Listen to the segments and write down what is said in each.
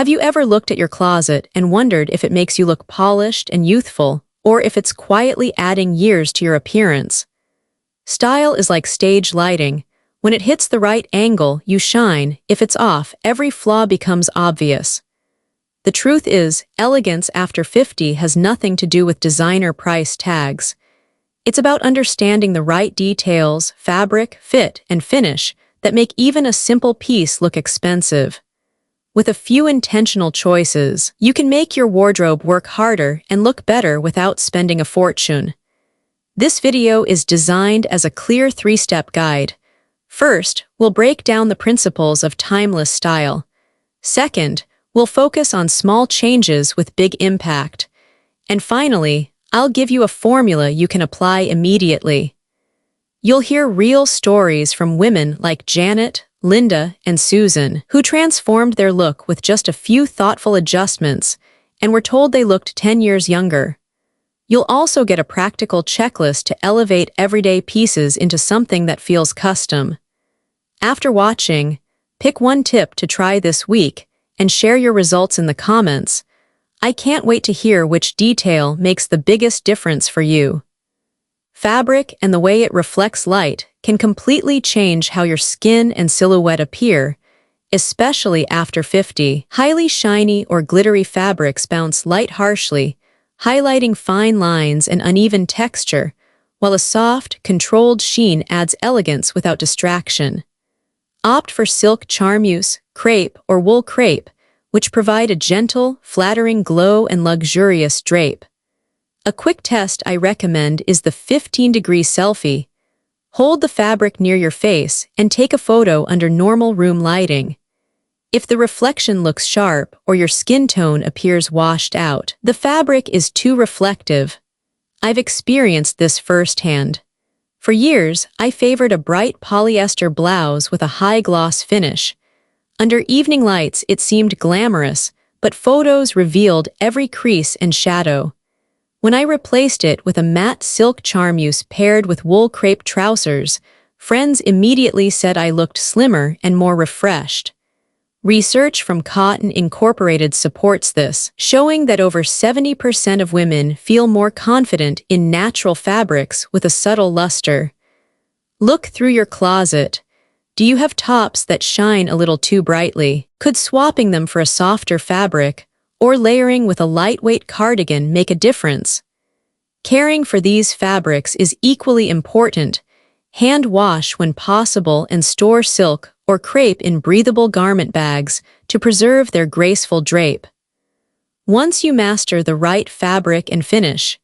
Have you ever looked at your closet and wondered if it makes you look polished and youthful, or if it's quietly adding years to your appearance? Style is like stage lighting. When it hits the right angle, you shine. If it's off, every flaw becomes obvious. The truth is, elegance after 50 has nothing to do with designer price tags. It's about understanding the right details, fabric, fit, and finish that make even a simple piece look expensive. With a few intentional choices, you can make your wardrobe work harder and look better without spending a fortune. This video is designed as a clear three-step guide. First, we'll break down the principles of timeless style. Second, we'll focus on small changes with big impact. And finally, I'll give you a formula you can apply immediately. You'll hear real stories from women like Janet, Linda, and Susan, who transformed their look with just a few thoughtful adjustments and were told they looked 10 years younger. You'll also get a practical checklist to elevate everyday pieces into something that feels custom. After watching, pick one tip to try this week and share your results in the comments. I can't wait to hear which detail makes the biggest difference for you. Fabric and the way it reflects light can completely change how your skin and silhouette appear, especially after 50. Highly shiny or glittery fabrics bounce light harshly, highlighting fine lines and uneven texture, while a soft, controlled sheen adds elegance without distraction. Opt for silk charmeuse, crepe, or wool crepe, which provide a gentle, flattering glow and luxurious drape. A quick test I recommend is the 15-degree selfie. Hold the fabric near your face and take a photo under normal room lighting. If the reflection looks sharp or your skin tone appears washed out, the fabric is too reflective. I've experienced this firsthand. For years, I favored a bright polyester blouse with a high-gloss finish. Under evening lights, it seemed glamorous, but photos revealed every crease and shadow. When I replaced it with a matte silk charmeuse paired with wool crepe trousers, friends immediately said I looked slimmer and more refreshed. Research from Cotton Incorporated supports this, showing that over 70% of women feel more confident in natural fabrics with a subtle luster. Look through your closet. Do you have tops that shine a little too brightly? Could swapping them for a softer fabric or layering with a lightweight cardigan make a difference? Caring for these fabrics is equally important. Hand wash when possible and store silk or crepe in breathable garment bags to preserve their graceful drape. Once you master the right fabric and finish,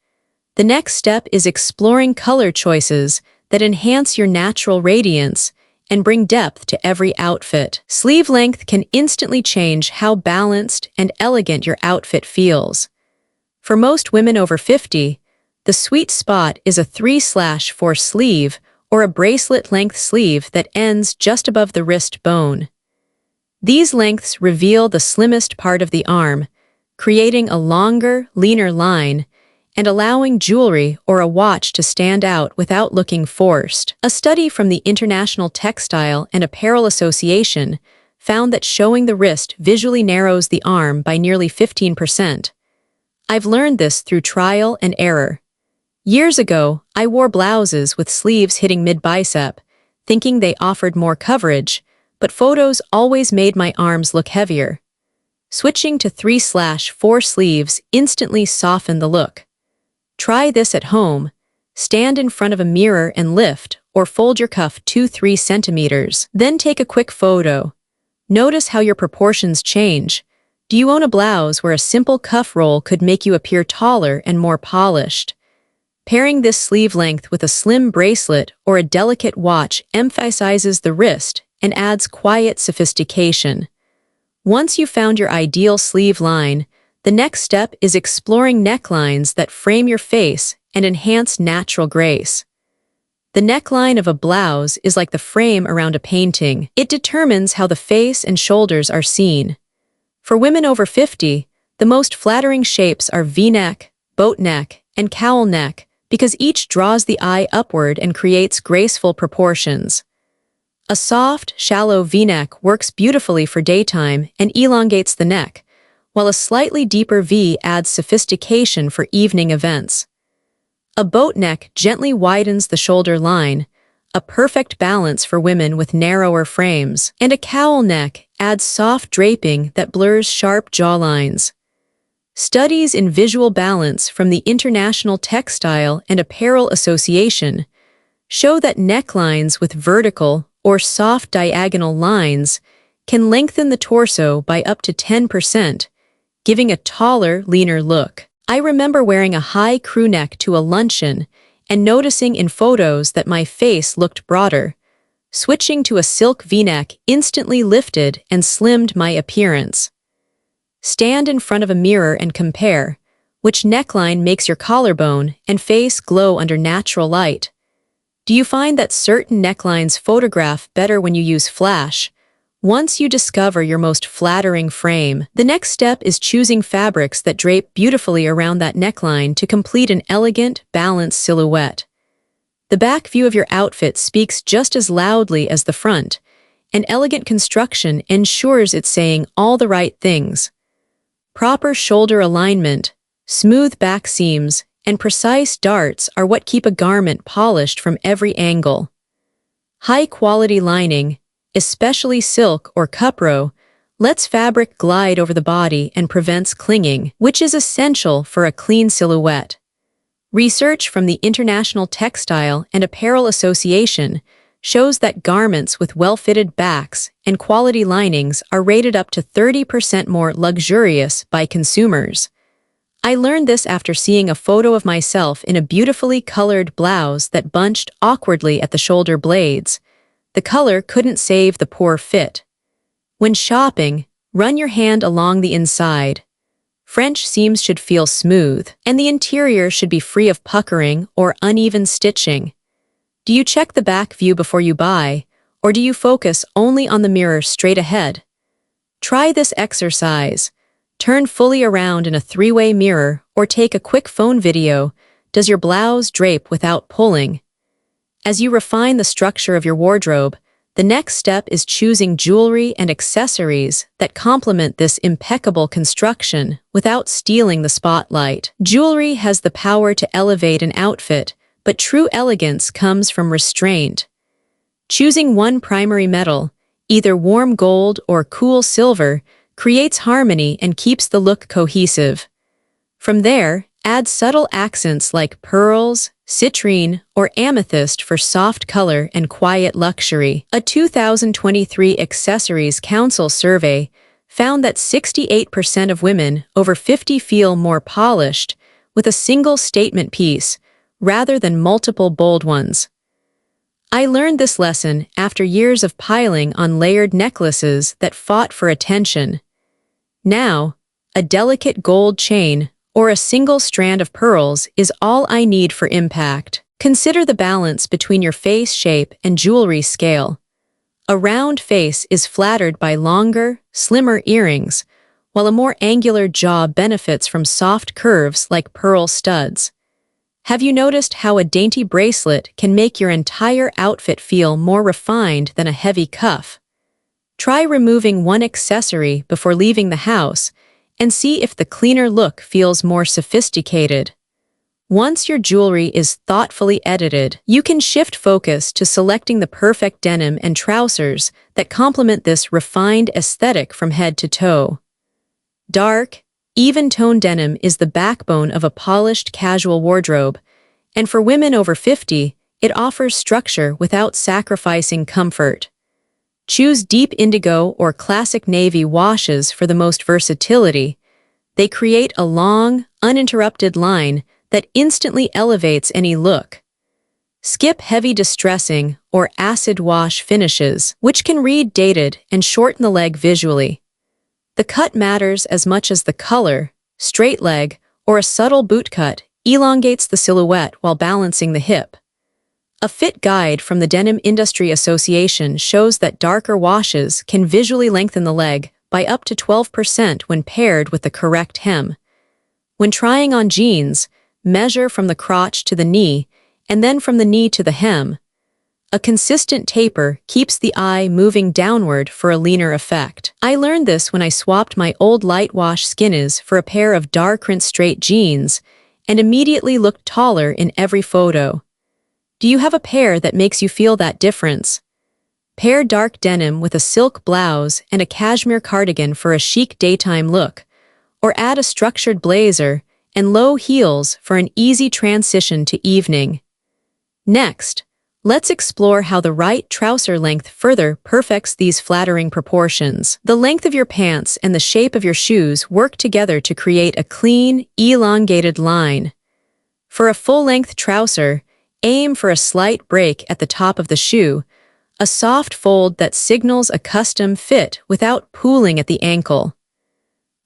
the next step is exploring color choices that enhance your natural radiance and bring depth to every outfit. Sleeve length can instantly change how balanced and elegant your outfit feels. For most women over 50, the sweet spot is a 3/4 sleeve or a bracelet-length sleeve that ends just above the wrist bone. These lengths reveal the slimmest part of the arm, creating a longer, leaner line and allowing jewelry or a watch to stand out without looking forced. A study from the International Textile and Apparel Association found that showing the wrist visually narrows the arm by nearly 15%. I've learned this through trial and error. Years ago, I wore blouses with sleeves hitting mid-bicep, thinking they offered more coverage, but photos always made my arms look heavier. Switching to 3/4 sleeves instantly softened the look. Try this at home. Stand in front of a mirror and lift or fold your cuff 2-3 centimeters. Then take a quick photo. Notice how your proportions change. Do you own a blouse where a simple cuff roll could make you appear taller and more polished? Pairing this sleeve length with a slim bracelet or a delicate watch emphasizes the wrist and adds quiet sophistication. Once you've found your ideal sleeve line, the next step is exploring necklines that frame your face and enhance natural grace. The neckline of a blouse is like the frame around a painting. It determines how the face and shoulders are seen. For women over 50, the most flattering shapes are V-neck, boat neck, and cowl neck because each draws the eye upward and creates graceful proportions. A soft, shallow V-neck works beautifully for daytime and elongates the neck, while a slightly deeper V adds sophistication for evening events. A boat neck gently widens the shoulder line, a perfect balance for women with narrower frames, and a cowl neck adds soft draping that blurs sharp jawlines. Studies in visual balance from the International Textile and Apparel Association show that necklines with vertical or soft diagonal lines can lengthen the torso by up to 10%, giving a taller, leaner look. I remember wearing a high crew neck to a luncheon and noticing in photos that my face looked broader. Switching to a silk V-neck instantly lifted and slimmed my appearance. Stand in front of a mirror and compare which neckline makes your collarbone and face glow under natural light. Do you find that certain necklines photograph better when you use flash? Once you discover your most flattering frame, the next step is choosing fabrics that drape beautifully around that neckline to complete an elegant, balanced silhouette. The back view of your outfit speaks just as loudly as the front. An elegant construction ensures it's saying all the right things. Proper shoulder alignment, smooth back seams, and precise darts are what keep a garment polished from every angle. High-quality lining, especially silk or cupro, lets fabric glide over the body and prevents clinging, which is essential for a clean silhouette. Research from the International Textile and Apparel Association shows that garments with well-fitted backs and quality linings are rated up to 30% more luxurious by consumers. I learned this after seeing a photo of myself in a beautifully colored blouse that bunched awkwardly at the shoulder blades. The color couldn't save the poor fit. When shopping, run your hand along the inside. French seams should feel smooth, and the interior should be free of puckering or uneven stitching. Do you check the back view before you buy, or do you focus only on the mirror straight ahead? Try this exercise. Turn fully around in a three-way mirror or take a quick phone video. Does your blouse drape without pulling? As you refine the structure of your wardrobe, the next step is choosing jewelry and accessories that complement this impeccable construction without stealing the spotlight. Jewelry has the power to elevate an outfit, but true elegance comes from restraint. Choosing one primary metal, either warm gold or cool silver, creates harmony and keeps the look cohesive. From there, add subtle accents like pearls, citrine, or amethyst for soft color and quiet luxury. A 2023 Accessories Council survey found that 68% of women over 50 feel more polished with a single statement piece rather than multiple bold ones. I learned this lesson after years of piling on layered necklaces that fought for attention. Now, a delicate gold chain or a single strand of pearls is all I need for impact. Consider the balance between your face shape and jewelry scale. A round face is flattered by longer, slimmer earrings, while a more angular jaw benefits from soft curves like pearl studs. Have you noticed how a dainty bracelet can make your entire outfit feel more refined than a heavy cuff? Try removing one accessory before leaving the house and see if the cleaner look feels more sophisticated. Once your jewelry is thoughtfully edited, you can shift focus to selecting the perfect denim and trousers that complement this refined aesthetic from head to toe. Dark, even-tone denim is the backbone of a polished casual wardrobe, and for women over 50, it offers structure without sacrificing comfort. Choose deep indigo or classic navy washes for the most versatility. They create a long, uninterrupted line that instantly elevates any look. Skip heavy distressing or acid wash finishes, which can read dated and shorten the leg visually. The cut matters as much as the color. Straight leg or a subtle boot cut elongates the silhouette while balancing the hip. A fit guide from the Denim Industry Association shows that darker washes can visually lengthen the leg by up to 12% when paired with the correct hem. When trying on jeans, measure from the crotch to the knee and then from the knee to the hem. A consistent taper keeps the eye moving downward for a leaner effect. I learned this when I swapped my old light wash skinnies for a pair of dark print straight jeans and immediately looked taller in every photo. Do you have a pair that makes you feel that difference? Pair dark denim with a silk blouse and a cashmere cardigan for a chic daytime look, or add a structured blazer and low heels for an easy transition to evening. Next, let's explore how the right trouser length further perfects these flattering proportions. The length of your pants and the shape of your shoes work together to create a clean, elongated line. For a full-length trouser, aim for a slight break at the top of the shoe, a soft fold that signals a custom fit without pooling at the ankle.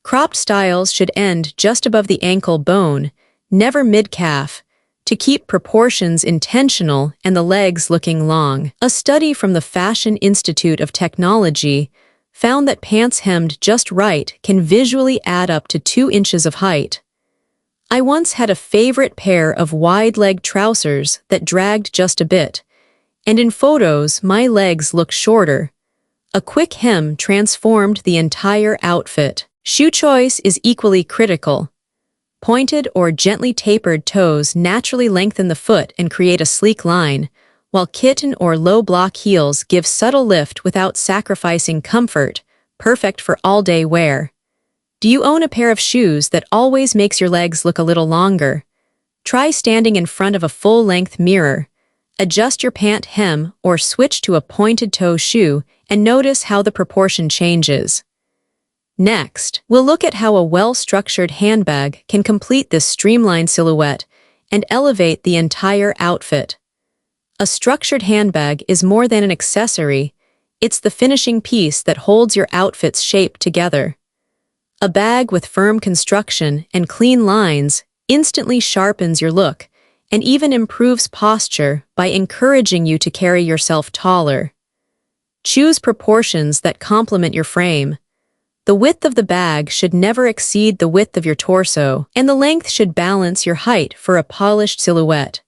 Cropped styles should end just above the ankle bone, never mid-calf, to keep proportions intentional and the legs looking long. A study from the Fashion Institute of Technology found that pants hemmed just right can visually add up to 2 inches of height. I once had a favorite pair of wide-leg trousers that dragged just a bit, and in photos my legs looked shorter. A quick hem transformed the entire outfit. Shoe choice is equally critical. Pointed or gently tapered toes naturally lengthen the foot and create a sleek line, while kitten or low-block heels give subtle lift without sacrificing comfort, perfect for all-day wear. Do you own a pair of shoes that always makes your legs look a little longer? Try standing in front of a full-length mirror. Adjust your pant hem or switch to a pointed-toe shoe and notice how the proportion changes. Next, we'll look at how a well-structured handbag can complete this streamlined silhouette and elevate the entire outfit. A structured handbag is more than an accessory, it's the finishing piece that holds your outfit's shape together. A bag with firm construction and clean lines instantly sharpens your look and even improves posture by encouraging you to carry yourself taller. Choose proportions that complement your frame. The width of the bag should never exceed the width of your torso, and the length should balance your height for a polished silhouette.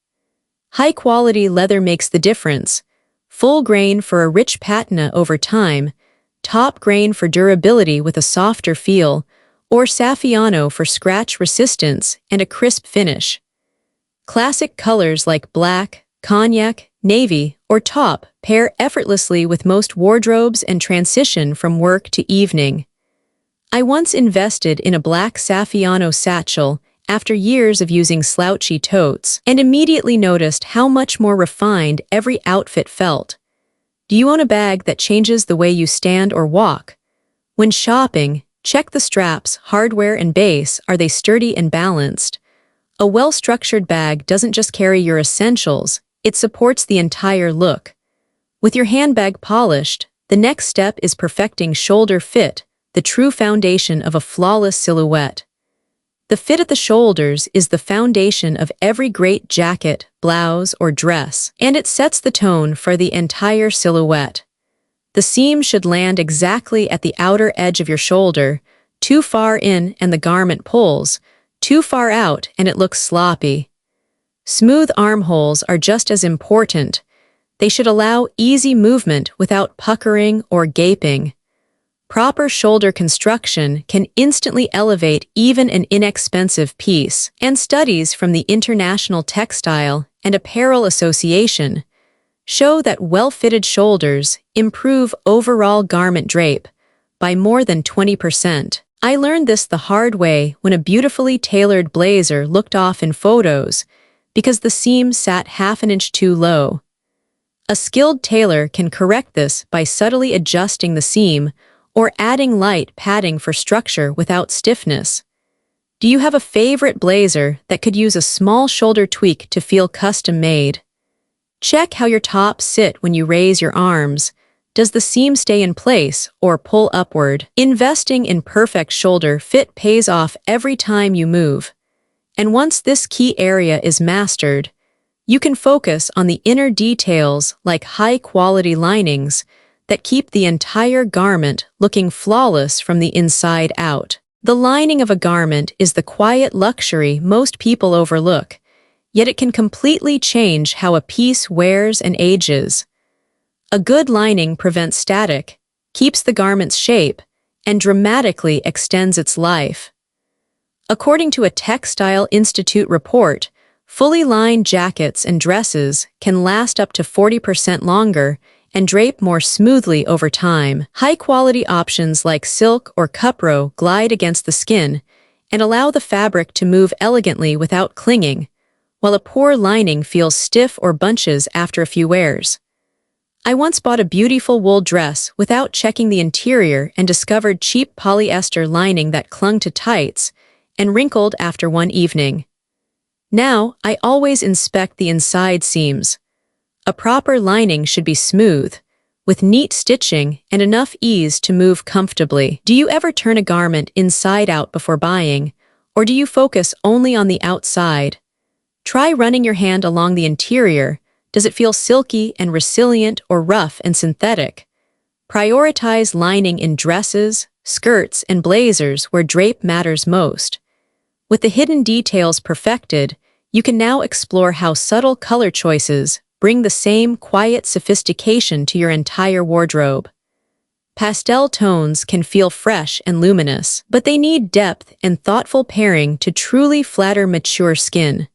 High-quality leather makes the difference. Full grain for a rich patina over time, top grain for durability with a softer feel, or Saffiano for scratch resistance and a crisp finish. Classic colors like black, cognac, navy, or taupe pair effortlessly with most wardrobes and transition from work to evening. I once invested in a black Saffiano satchel after years of using slouchy totes and immediately noticed how much more refined every outfit felt. Do you own a bag that changes the way you stand or walk? When shopping, check the straps, hardware, and base. Are they sturdy and balanced? A well-structured bag doesn't just carry your essentials, it supports the entire look. With your handbag polished, the next step is perfecting shoulder fit, the true foundation of a flawless silhouette. The fit at the shoulders is the foundation of every great jacket, blouse, or dress, and it sets the tone for the entire silhouette. The seam should land exactly at the outer edge of your shoulder. Too far in and the garment pulls, too far out and it looks sloppy. Smooth armholes are just as important. They should allow easy movement without puckering or gaping. Proper shoulder construction can instantly elevate even an inexpensive piece, and studies from the International Textile and Apparel Association show that well-fitted shoulders improve overall garment drape by more than 20%. I learned this the hard way when a beautifully tailored blazer looked off in photos because the seam sat half an inch too low. A skilled tailor can correct this by subtly adjusting the seam or adding light padding for structure without stiffness. Do you have a favorite blazer that could use a small shoulder tweak to feel custom-made? Check how your tops sit when you raise your arms. Does the seam stay in place or pull upward? Investing in perfect shoulder fit pays off every time you move. And once this key area is mastered, you can focus on the inner details like high-quality linings that keep the entire garment looking flawless from the inside out. The lining of a garment is the quiet luxury most people overlook. yet it can completely change how a piece wears and ages. A good lining prevents static, keeps the garment's shape, and dramatically extends its life. According to a Textile Institute report, fully lined jackets and dresses can last up to 40% longer and drape more smoothly over time. High-quality options like silk or cupro glide against the skin and allow the fabric to move elegantly without clinging, while a poor lining feels stiff or bunches after a few wears. I once bought a beautiful wool dress without checking the interior and discovered cheap polyester lining that clung to tights and wrinkled after one evening. Now, I always inspect the inside seams. A proper lining should be smooth, with neat stitching and enough ease to move comfortably. Do you ever turn a garment inside out before buying, or do you focus only on the outside? Try running your hand along the interior. Does it feel silky and resilient or rough and synthetic? Prioritize lining in dresses, skirts, and blazers where drape matters most. With the hidden details perfected, you can now explore how subtle color choices bring the same quiet sophistication to your entire wardrobe. Pastel tones can feel fresh and luminous, but they need depth and thoughtful pairing to truly flatter mature skin.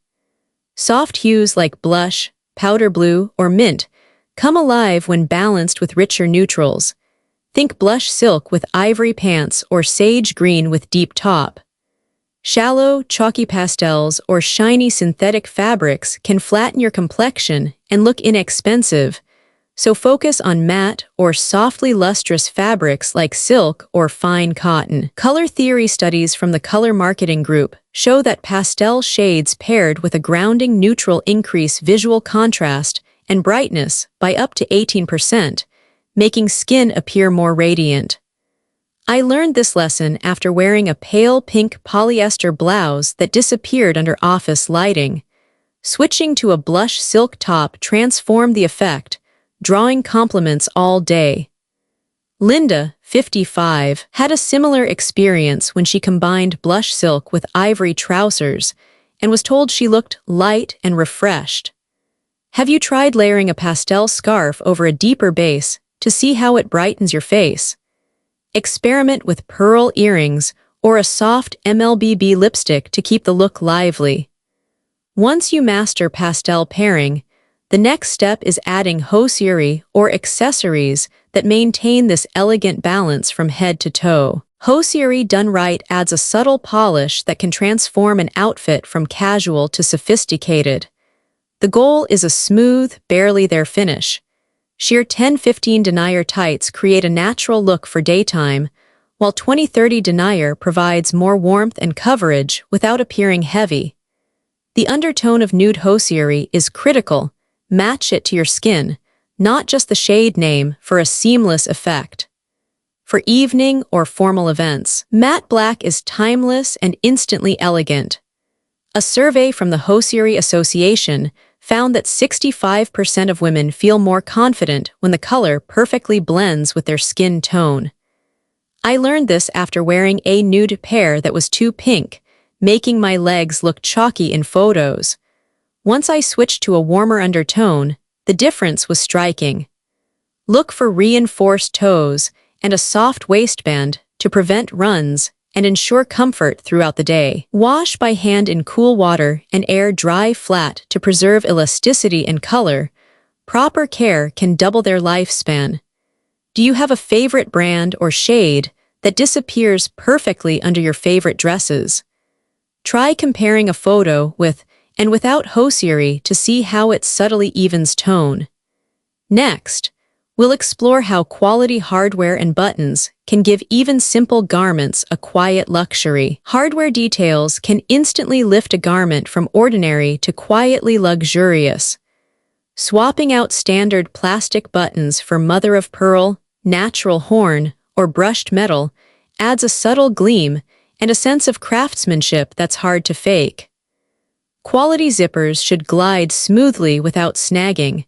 Soft hues like blush, powder blue, or mint come alive when balanced with richer neutrals. Think blush silk with ivory pants or sage green with deep top. Shallow, chalky pastels or shiny synthetic fabrics can flatten your complexion and look inexpensive, so focus on matte or softly lustrous fabrics like silk or fine cotton. Color theory studies from the Color Marketing Group show that pastel shades paired with a grounding neutral increase visual contrast and brightness by up to 18%, making skin appear more radiant. I learned this lesson after wearing a pale pink polyester blouse that disappeared under office lighting. Switching to a blush silk top transformed the effect, drawing compliments all day. Linda, 55, had a similar experience when she combined blush silk with ivory trousers and was told she looked light and refreshed. Have you tried layering a pastel scarf over a deeper base to see how it brightens your face? Experiment with pearl earrings or a soft MLBB lipstick to keep the look lively. Once you master pastel pairing, the next step is adding hosiery or accessories that maintain this elegant balance from head to toe. Hosiery done right adds a subtle polish that can transform an outfit from casual to sophisticated. The goal is a smooth, barely there finish. Sheer 10-15 denier tights create a natural look for daytime, while 20-30 denier provides more warmth and coverage without appearing heavy. The undertone of nude hosiery is critical. Match it to your skin, not just the shade name, for a seamless effect. For evening or formal events, matte black is timeless and instantly elegant. A survey from the Hosiery Association found that 65% of women feel more confident when the color perfectly blends with their skin tone. I learned this after wearing a nude pair that was too pink, making my legs look chalky in photos. Once I switched to a warmer undertone, the difference was striking. Look for reinforced toes and a soft waistband to prevent runs and ensure comfort throughout the day. Wash by hand in cool water and air dry flat to preserve elasticity and color. Proper care can double their lifespan. Do you have a favorite brand or shade that disappears perfectly under your favorite dresses? Try comparing a photo with and without hosiery to see how it subtly evens tone. Next, we'll explore how quality hardware and buttons can give even simple garments a quiet luxury. Hardware details can instantly lift a garment from ordinary to quietly luxurious. Swapping out standard plastic buttons for mother of pearl, natural horn, or brushed metal adds a subtle gleam and a sense of craftsmanship that's hard to fake. Quality zippers should glide smoothly without snagging.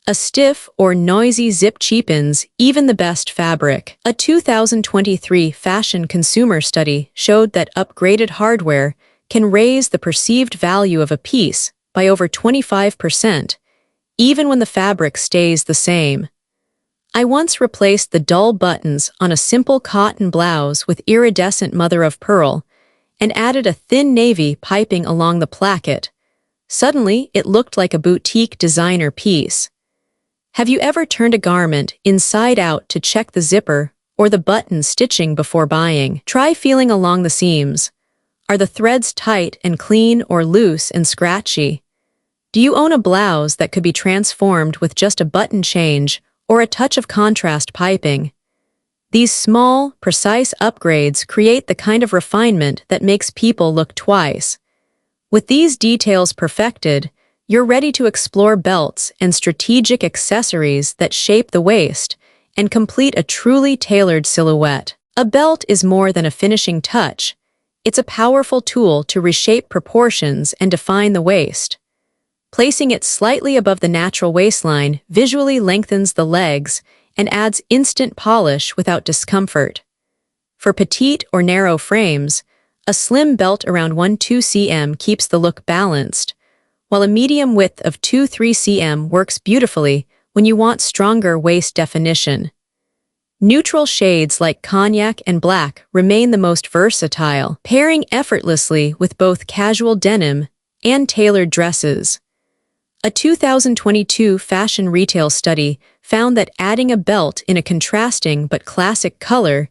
A stiff or noisy zip cheapens even the best fabric. A 2023 fashion consumer study showed that upgraded hardware can raise the perceived value of a piece by over 25%, even when the fabric stays the same. I once replaced the dull buttons on a simple cotton blouse with iridescent mother-of-pearl and added a thin navy piping along the placket. Suddenly, it looked like a boutique designer piece. Have you ever turned a garment inside out to check the zipper or the button stitching before buying? Try feeling along the seams. Are the threads tight and clean or loose and scratchy? Do you own a blouse that could be transformed with just a button change or a touch of contrast piping? These small, precise upgrades create the kind of refinement that makes people look twice. With these details perfected, you're ready to explore belts and strategic accessories that shape the waist and complete a truly tailored silhouette. A belt is more than a finishing touch. It's a powerful tool to reshape proportions and define the waist. Placing it slightly above the natural waistline visually lengthens the legs and adds instant polish without discomfort. For petite or narrow frames, a slim belt around 1-2 cm keeps the look balanced, while a medium width of 2-3 cm works beautifully when you want stronger waist definition. Neutral shades like cognac and black remain the most versatile, pairing effortlessly with both casual denim and tailored dresses. A 2022 fashion retail study found that adding a belt in a contrasting but classic color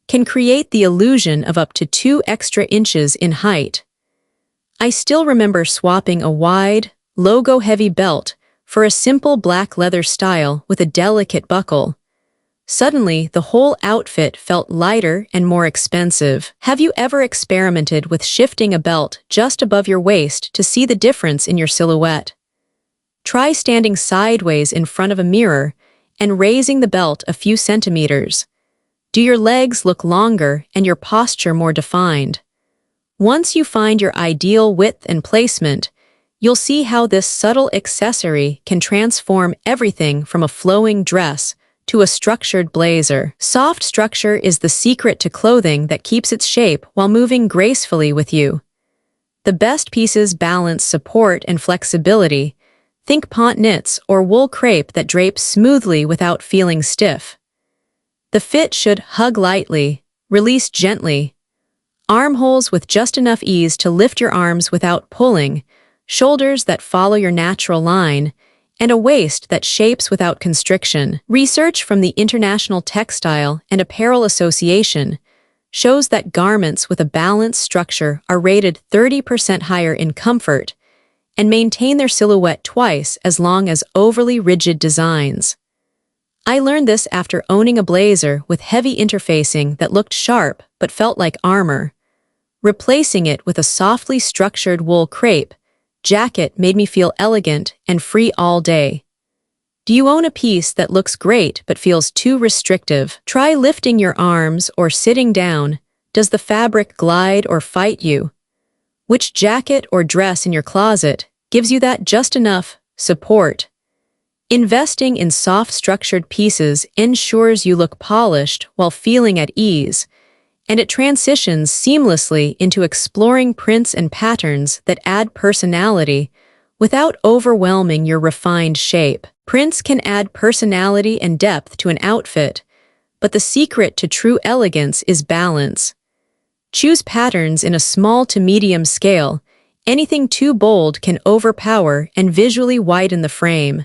can create the illusion of up to 2 extra inches in height. I still remember swapping a wide, logo-heavy belt for a simple black leather style with a delicate buckle. Suddenly, the whole outfit felt lighter and more expensive. Have you ever experimented with shifting a belt just above your waist to see the difference in your silhouette? Try standing sideways in front of a mirror and raising the belt a few centimeters. Do your legs look longer and your posture more defined? Once you find your ideal width and placement, you'll see how this subtle accessory can transform everything from a flowing dress to a structured blazer. Soft structure is the secret to clothing that keeps its shape while moving gracefully with you. The best pieces balance support and flexibility. Think pont knits or wool crepe that drapes smoothly without feeling stiff. The fit should hug lightly, release gently. Armholes with just enough ease to lift your arms without pulling, shoulders that follow your natural line, and a waist that shapes without constriction. Research from the International Textile and Apparel Association shows that garments with a balanced structure are rated 30% higher in comfort and maintain their silhouette twice as long as overly rigid designs. I learned this after owning a blazer with heavy interfacing that looked sharp but felt like armor. Replacing it with a softly structured wool crepe jacket made me feel elegant and free all day. Do you own a piece that looks great but feels too restrictive? Try lifting your arms or sitting down. Does the fabric glide or fight you? Which jacket or dress in your closet gives you that just enough support? Investing in soft structured pieces ensures you look polished while feeling at ease, and it transitions seamlessly into exploring prints and patterns that add personality without overwhelming your refined shape. Prints can add personality and depth to an outfit, but the secret to true elegance is balance. Choose patterns in a small to medium scale. Anything too bold can overpower and visually widen the frame.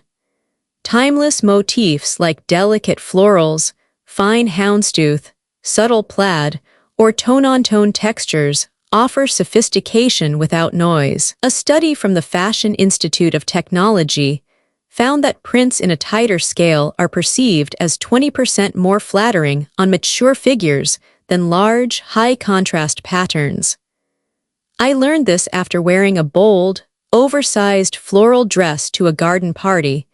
Timeless motifs like delicate florals, fine houndstooth, subtle plaid, or tone-on-tone textures offer sophistication without noise. A study from the Fashion Institute of Technology found that prints in a tighter scale are perceived as 20% more flattering on mature figures than large, high-contrast patterns. I learned this after wearing a bold, oversized floral dress to a garden party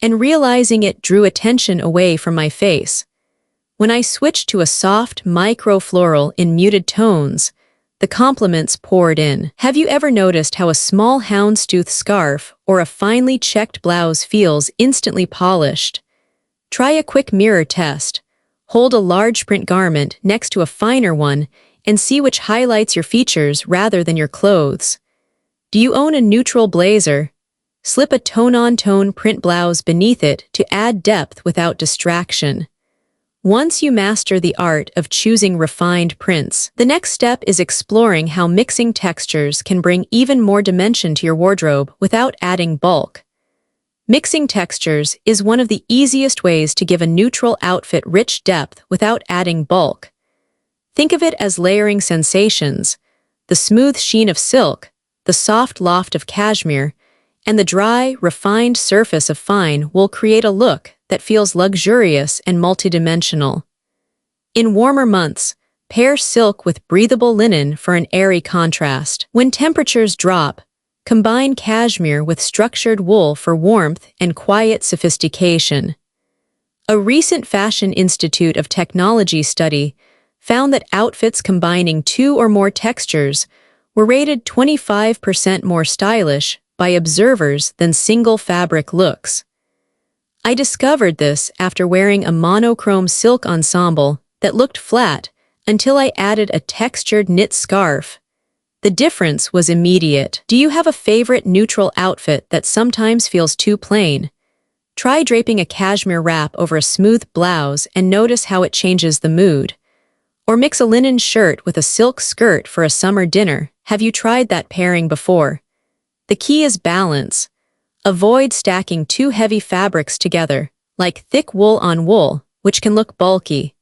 and realizing it drew attention away from my face. When I switched to a soft, micro-floral in muted tones, the compliments poured in. Have you ever noticed how a small houndstooth scarf or a finely checked blouse feels instantly polished? Try a quick mirror test. Hold a large print garment next to a finer one and see which highlights your features rather than your clothes. Do you own a neutral blazer? Slip a tone-on-tone print blouse beneath it to add depth without distraction. Once you master the art of choosing refined prints, the next step is exploring how mixing textures can bring even more dimension to your wardrobe without adding bulk. Mixing textures is one of the easiest ways to give a neutral outfit rich depth without adding bulk. Think of it as layering sensations: the smooth sheen of silk, the soft loft of cashmere, and the dry, refined surface of fine will create a look that feels luxurious and multidimensional. In warmer months, pair silk with breathable linen for an airy contrast. When temperatures drop, combine cashmere with structured wool for warmth and quiet sophistication. A recent Fashion Institute of Technology study found that outfits combining 2 or more textures were rated 25% more stylish by observers than single fabric looks. I discovered this after wearing a monochrome silk ensemble that looked flat until I added a textured knit scarf. The difference was immediate. Do you have a favorite neutral outfit that sometimes feels too plain? Try draping a cashmere wrap over a smooth blouse and notice how it changes the mood. Or mix a linen shirt with a silk skirt for a summer dinner. Have you tried that pairing before? The key is balance. Avoid stacking too heavy fabrics together, like thick wool on wool, which can look bulky.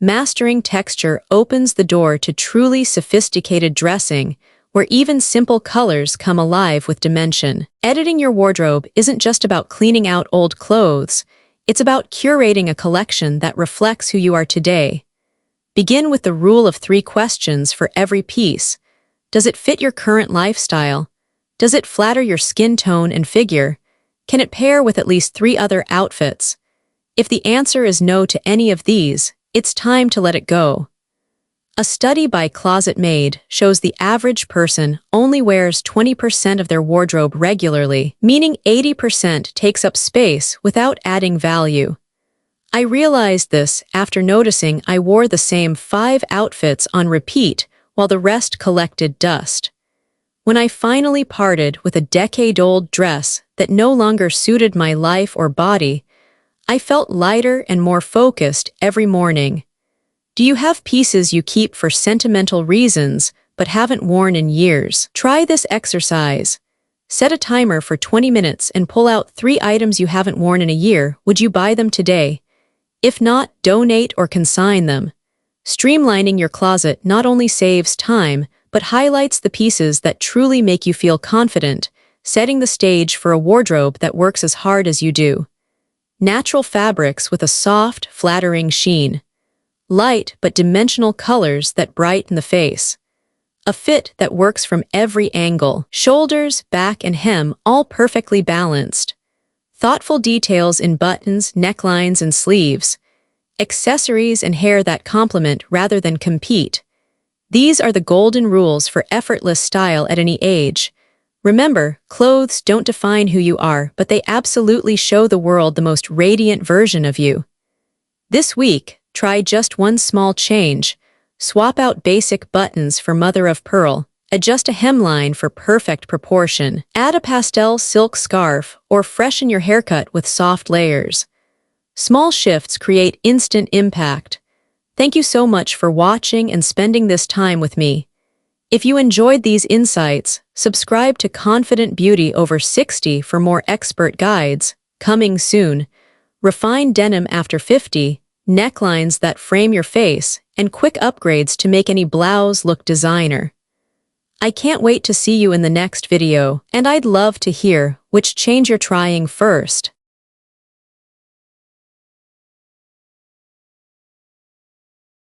Mastering texture opens the door to truly sophisticated dressing, where even simple colors come alive with dimension. Editing your wardrobe isn't just about cleaning out old clothes, it's about curating a collection that reflects who you are today. Begin with the rule of 3 questions for every piece. Does it fit your current lifestyle? Does it flatter your skin tone and figure? Can it pair with at least 3 other outfits? If the answer is no to any of these, it's time to let it go. A study by Closet Made shows the average person only wears 20% of their wardrobe regularly, meaning 80% takes up space without adding value. I realized this after noticing I wore the same 5 outfits on repeat while the rest collected dust. When I finally parted with a decade-old dress that no longer suited my life or body, I felt lighter and more focused every morning. Do you have pieces you keep for sentimental reasons but haven't worn in years? Try this exercise. Set a timer for 20 minutes and pull out 3 items you haven't worn in a year. Would you buy them today? If not, donate or consign them. Streamlining your closet not only saves time, but highlights the pieces that truly make you feel confident, setting the stage for a wardrobe that works as hard as you do. Natural fabrics with a soft, flattering sheen. Light but dimensional colors that brighten the face. A fit that works from every angle. Shoulders, back, and hem all perfectly balanced. Thoughtful details in buttons, necklines, and sleeves. Accessories and hair that complement rather than compete. These are the golden rules for effortless style at any age. Remember, clothes don't define who you are, but they absolutely show the world the most radiant version of you. This week, try just one small change. Swap out basic buttons for mother of pearl. Adjust a hemline for perfect proportion. Add a pastel silk scarf or freshen your haircut with soft layers. Small shifts create instant impact. Thank you so much for watching and spending this time with me. If you enjoyed these insights, subscribe to Confident Beauty Over 60 for more expert guides. Coming soon. Refined denim after 50, necklines that frame your face, and quick upgrades to make any blouse look designer. I can't wait to see you in the next video, and I'd love to hear which change you're trying first.